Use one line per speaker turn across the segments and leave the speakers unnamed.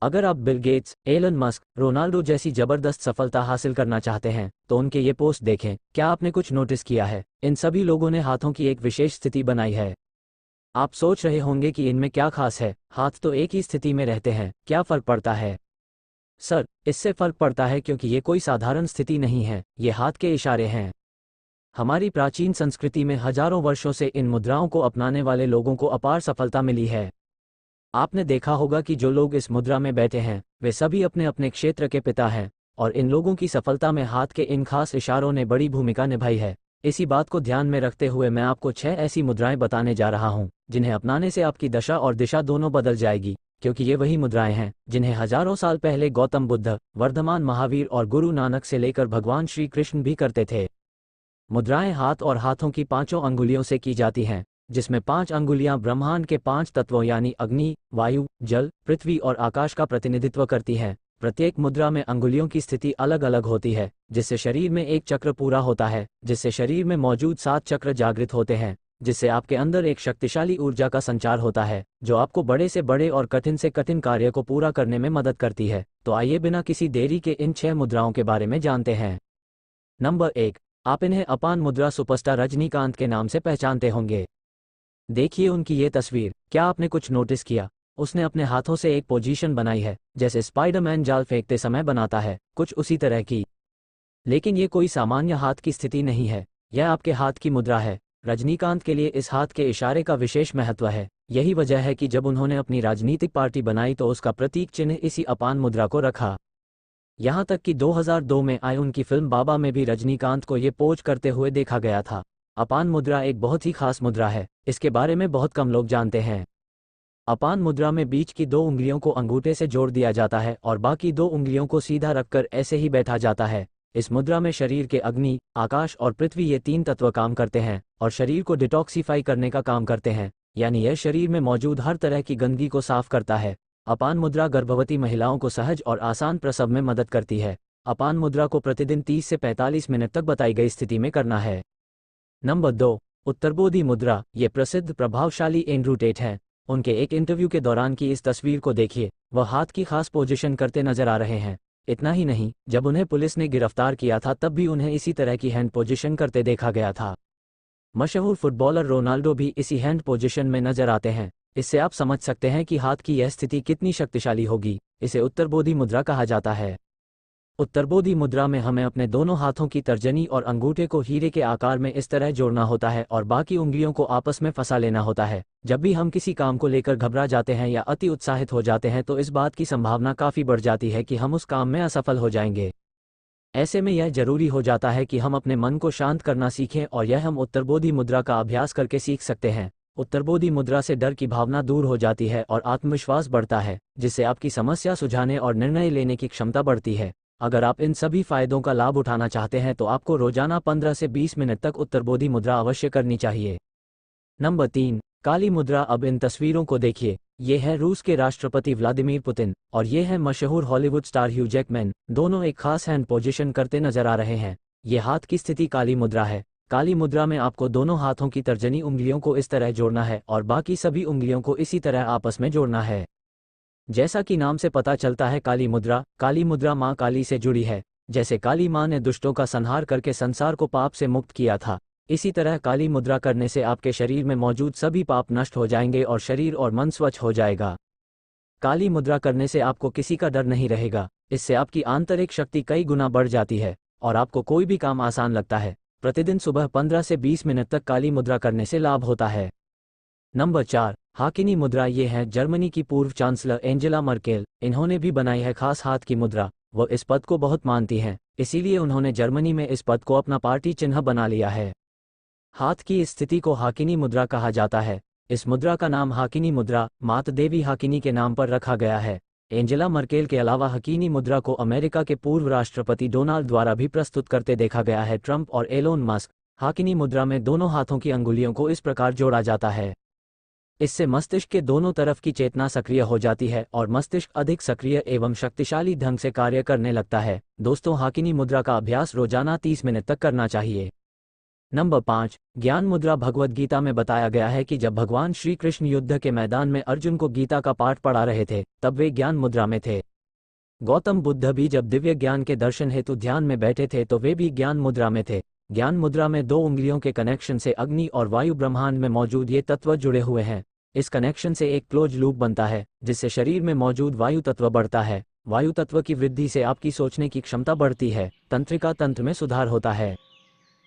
अगर आप Bill Gates, Elon Musk, Ronaldo जैसी जबरदस्त सफलता हासिल करना चाहते हैं तो उनके ये पोस्ट देखें। क्या आपने कुछ नोटिस किया है? इन सभी लोगों ने हाथों की एक विशेष स्थिति बनाई है। आप सोच रहे होंगे कि इनमें क्या खास है, हाथ तो एक ही स्थिति में रहते हैं, क्या फर्क पड़ता है? सर, इससे फर्क पड़ता है क्योंकि ये कोई साधारण स्थिति नहीं है, ये हाथ के इशारे हैं। हमारी प्राचीन संस्कृति में हजारों वर्षों से इन मुद्राओं को अपनाने वाले लोगों को अपार सफलता मिली है। आपने देखा होगा कि जो लोग इस मुद्रा में बैठे हैं वे सभी अपने अपने क्षेत्र के पिता हैं, और इन लोगों की सफलता में हाथ के इन खास इशारों ने बड़ी भूमिका निभाई है। इसी बात को ध्यान में रखते हुए मैं आपको 6 ऐसी मुद्राएं बताने जा रहा हूं जिन्हें अपनाने से आपकी दशा और दिशा दोनों बदल जाएगी, क्योंकि ये वही मुद्राएं हैं जिन्हें हजारों साल पहले गौतम बुद्ध, वर्धमान महावीर और गुरु नानक से लेकर भगवान श्री कृष्ण भी करते थे। मुद्राएं हाथ और हाथों की 5 अंगुलियों से की जाती हैं, जिसमें 5 अंगुलियां ब्रह्मांड के 5 तत्वों यानी अग्नि, वायु, जल, पृथ्वी और आकाश का प्रतिनिधित्व करती हैं। प्रत्येक मुद्रा में अंगुलियों की स्थिति अलग अलग होती है, जिससे शरीर में एक चक्र पूरा होता है, जिससे शरीर में मौजूद 7 चक्र जागृत होते हैं, जिससे आपके अंदर एक शक्तिशाली ऊर्जा का संचार होता है जो आपको बड़े से बड़े और कठिन से कठिन कार्य को पूरा करने में मदद करती है। तो आइए बिना किसी देरी के इन 6 मुद्राओं के बारे में जानते हैं। नंबर 1, आप इन्हें अपान मुद्रा सुपरस्टार रजनीकांत के नाम से पहचानते होंगे। देखिए उनकी ये तस्वीर। क्या आपने कुछ नोटिस किया? उसने अपने हाथों से एक पोजीशन बनाई है, जैसे स्पाइडरमैन जाल फेंकते समय बनाता है, कुछ उसी तरह की। लेकिन ये कोई सामान्य हाथ की स्थिति नहीं है, यह आपके हाथ की मुद्रा है। रजनीकांत के लिए इस हाथ के इशारे का विशेष महत्व है। यही वजह है कि जब उन्होंने अपनी राजनीतिक पार्टी बनाई तो उसका प्रतीक चिन्ह इसी अपान मुद्रा को रखा। यहाँ तक कि 2002 में आई उनकी फिल्म बाबा में भी रजनीकांत को ये पोज करते हुए देखा गया था। अपान मुद्रा एक बहुत ही खास मुद्रा है, इसके बारे में बहुत कम लोग जानते हैं। अपान मुद्रा में बीच की 2 उंगलियों को अंगूठे से जोड़ दिया जाता है और बाकी 2 उंगलियों को सीधा रखकर ऐसे ही बैठा जाता है। इस मुद्रा में शरीर के अग्नि, आकाश और पृथ्वी ये 3 तत्व काम करते हैं और शरीर को डिटॉक्सिफाई करने का काम करते हैं, यानी यह शरीर में मौजूद हर तरह की गंदगी को साफ करता है। अपान मुद्रा गर्भवती महिलाओं को सहज और आसान प्रसव में मदद करती है। अपान मुद्रा को प्रतिदिन 30 से 45 मिनट तक बताई गई स्थिति में करना है। नंबर 2, उत्तरबोधि मुद्रा। ये प्रसिद्ध प्रभावशाली एंड्रू टेट हैं। उनके एक इंटरव्यू के दौरान की इस तस्वीर को देखिए, वह हाथ की खास पोजीशन करते नजर आ रहे हैं। इतना ही नहीं, जब उन्हें पुलिस ने गिरफ्तार किया था तब भी उन्हें इसी तरह की हैंड पोजीशन करते देखा गया था। मशहूर फुटबॉलर रोनाल्डो भी इसी हैंड पोजीशन में नजर आते हैं। इससे आप समझ सकते हैं कि हाथ की यह स्थिति कितनी शक्तिशाली होगी। इसे उत्तरबोधि मुद्रा कहा जाता है। उत्तरबोधि मुद्रा में हमें अपने दोनों हाथों की तर्जनी और अंगूठे को हीरे के आकार में इस तरह जोड़ना होता है और बाकी उंगलियों को आपस में फंसा लेना होता है। जब भी हम किसी काम को लेकर घबरा जाते हैं या अति उत्साहित हो जाते हैं तो इस बात की संभावना काफ़ी बढ़ जाती है कि हम उस काम में असफल हो जाएंगे। ऐसे में यह जरूरी हो जाता है कि हम अपने मन को शांत करना सीखें, और यह हम उत्तरबोधि मुद्रा का अभ्यास करके सीख सकते हैं। उत्तरबोधि मुद्रा से डर की भावना दूर हो जाती है और आत्मविश्वास बढ़ता है, जिससे आपकी समस्या सुलझाने और निर्णय लेने की क्षमता बढ़ती है। अगर आप इन सभी फायदों का लाभ उठाना चाहते हैं तो आपको रोजाना 15 से 20 मिनट तक उत्तरबोधि मुद्रा अवश्य करनी चाहिए। नंबर 3, काली मुद्रा। अब इन तस्वीरों को देखिए, ये है रूस के राष्ट्रपति व्लादिमीर पुतिन और ये है मशहूर हॉलीवुड स्टार ह्यू जैकमैन। दोनों एक खास हैंड पोजीशन करते नजर आ रहे हैं। ये हाथ की स्थिति काली मुद्रा है। काली मुद्रा में आपको दोनों हाथों की तर्जनी उंगलियों को इस तरह जोड़ना है और बाकी सभी उंगलियों को इसी तरह आपस में जोड़ना है। जैसा कि नाम से पता चलता है, काली मुद्रा माँ काली से जुड़ी है। जैसे काली माँ ने दुष्टों का संहार करके संसार को पाप से मुक्त किया था, इसी तरह काली मुद्रा करने से आपके शरीर में मौजूद सभी पाप नष्ट हो जाएंगे और शरीर और मन स्वच्छ हो जाएगा। काली मुद्रा करने से आपको किसी का डर नहीं रहेगा। इससे आपकी आंतरिक शक्ति कई गुना बढ़ जाती है और आपको कोई भी काम आसान लगता है। प्रतिदिन सुबह 15 से 20 मिनट तक काली मुद्रा करने से लाभ होता है। नंबर 4, हाकिनी मुद्रा। ये है जर्मनी की पूर्व चांसलर एंजेला मर्केल। इन्होंने भी बनाई है खास हाथ की मुद्रा। वो इस पद को बहुत मानती हैं, इसीलिए उन्होंने जर्मनी में इस पद को अपना पार्टी चिन्ह बना लिया है। हाथ की इस स्थिति को हाकिनी मुद्रा कहा जाता है। इस मुद्रा का नाम हाकिनी मुद्रा माता देवी हाकिनी के नाम पर रखा गया है। एंजेला मर्केल के अलावा हाकिनी मुद्रा को अमेरिका के पूर्व राष्ट्रपति डोनाल्ड द्वारा भी प्रस्तुत करते देखा गया है, ट्रंप और एलोन मस्क। हाकिनी मुद्रा में दोनों हाथों की अंगुलियों को इस प्रकार जोड़ा जाता है। इससे मस्तिष्क के दोनों तरफ की चेतना सक्रिय हो जाती है और मस्तिष्क अधिक सक्रिय एवं शक्तिशाली ढंग से कार्य करने लगता है। दोस्तों, हाकिनी मुद्रा का अभ्यास रोजाना 30 मिनट तक करना चाहिए। नंबर 5, ज्ञान मुद्रा। भगवद गीता में बताया गया है कि जब भगवान श्री कृष्ण युद्ध के मैदान में अर्जुन को गीता का पाठ पढ़ा रहे थे, तब वे ज्ञान मुद्रा में थे। गौतम बुद्ध भी जब दिव्य ज्ञान के दर्शन हेतु ध्यान में बैठे थे तो वे भी ज्ञान मुद्रा में थे। ज्ञान मुद्रा में 2 उंगलियों के कनेक्शन से अग्नि और वायु ब्रह्मांड में मौजूद ये तत्व जुड़े हुए हैं। इस कनेक्शन से एक क्लोज लूप बनता है, जिससे शरीर में मौजूद वायु तत्व बढ़ता है। वायु तत्व की वृद्धि से आपकी सोचने की क्षमता बढ़ती है, तंत्रिका तंत्र में सुधार होता है।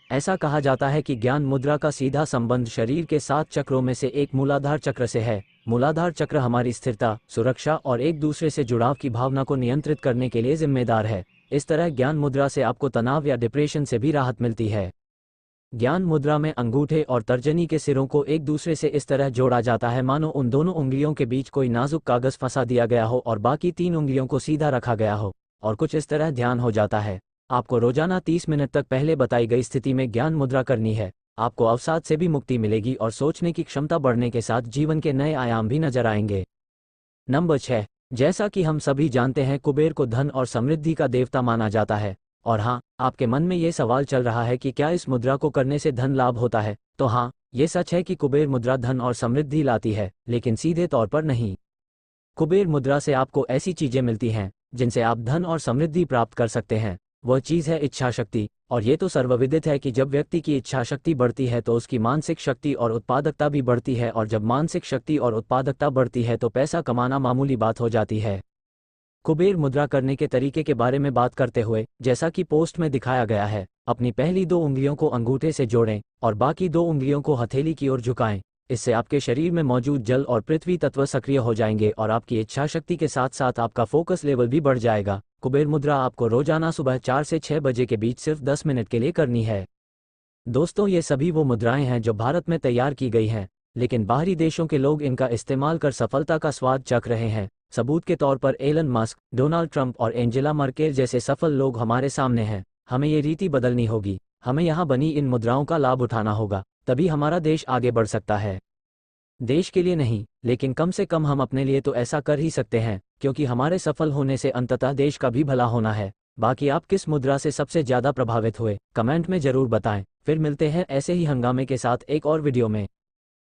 ऐसा कहा जाता है कि ज्ञान मुद्रा का सीधा संबंध शरीर के 7 चक्रों में से एक मूलाधार चक्र से है। मूलाधार चक्र हमारी स्थिरता, सुरक्षा और एक दूसरे से जुड़ाव की भावना को नियंत्रित करने के लिए जिम्मेदार है। इस तरह ज्ञान मुद्रा से आपको तनाव या डिप्रेशन से भी राहत मिलती है। ज्ञान मुद्रा में अंगूठे और तर्जनी के सिरों को एक दूसरे से इस तरह जोड़ा जाता है मानो उन दोनों उंगलियों के बीच कोई नाजुक कागज फंसा दिया गया हो और बाकी 3 उंगलियों को सीधा रखा गया हो, और कुछ इस तरह ध्यान हो जाता है। आपको रोजाना 30 मिनट तक पहले बताई गई स्थिति में ज्ञान मुद्रा करनी है। आपको अवसाद से भी मुक्ति मिलेगी और सोचने की क्षमता बढ़ने के साथ जीवन के नए आयाम भी नजर आएंगे। नंबर 6, जैसा कि हम सभी जानते हैं, कुबेर को धन और समृद्धि का देवता माना जाता है। और हाँ, आपके मन में ये सवाल चल रहा है कि क्या इस मुद्रा को करने से धन लाभ होता है? तो हाँ, ये सच है कि कुबेर मुद्रा धन और समृद्धि लाती है, लेकिन सीधे तौर पर नहीं। कुबेर मुद्रा से आपको ऐसी चीजें मिलती हैं जिनसे आप धन और समृद्धि प्राप्त कर सकते हैं। वह चीज़ है इच्छा शक्ति। और ये तो सर्वविदित है कि जब व्यक्ति की इच्छा शक्ति बढ़ती है तो उसकी मानसिक शक्ति और उत्पादकता भी बढ़ती है, और जब मानसिक शक्ति और उत्पादकता बढ़ती है तो पैसा कमाना मामूली बात हो जाती है। कुबेर मुद्रा करने के तरीके के बारे में बात करते हुए, जैसा कि पोस्ट में दिखाया गया है, अपनी पहली 2 उंगलियों को अंगूठे से जोड़ें और बाकी 2 उंगलियों को हथेली की ओर झुकाएं। इससे आपके शरीर में मौजूद जल और पृथ्वी तत्व सक्रिय हो जाएंगे और आपकी इच्छा शक्ति के साथ साथ आपका फोकस लेवल भी बढ़ जाएगा। कुबेर मुद्रा आपको रोजाना सुबह 4 से 6 बजे के बीच सिर्फ 10 मिनट के लिए करनी है। दोस्तों, ये सभी वो मुद्राएं हैं जो भारत में तैयार की गई हैं, लेकिन बाहरी देशों के लोग इनका इस्तेमाल कर सफलता का स्वाद चख रहे हैं। सबूत के तौर पर एलन मस्क, डोनाल्ड ट्रंप और एंजेला मर्केल जैसे सफल लोग हमारे सामने हैं। हमें ये रीति बदलनी होगी। हमें यहाँ बनी इन मुद्राओं का लाभ उठाना होगा, तभी हमारा देश आगे बढ़ सकता है। देश के लिए नहीं, लेकिन कम से कम हम अपने लिए तो ऐसा कर ही सकते हैं, क्योंकि हमारे सफल होने से अंततः देश का भी भला होना है। बाकी आप किस मुद्रा से सबसे ज़्यादा प्रभावित हुए, कमेंट में ज़रूर बताएं। फिर मिलते हैं ऐसे ही हंगामे के साथ एक और वीडियो में।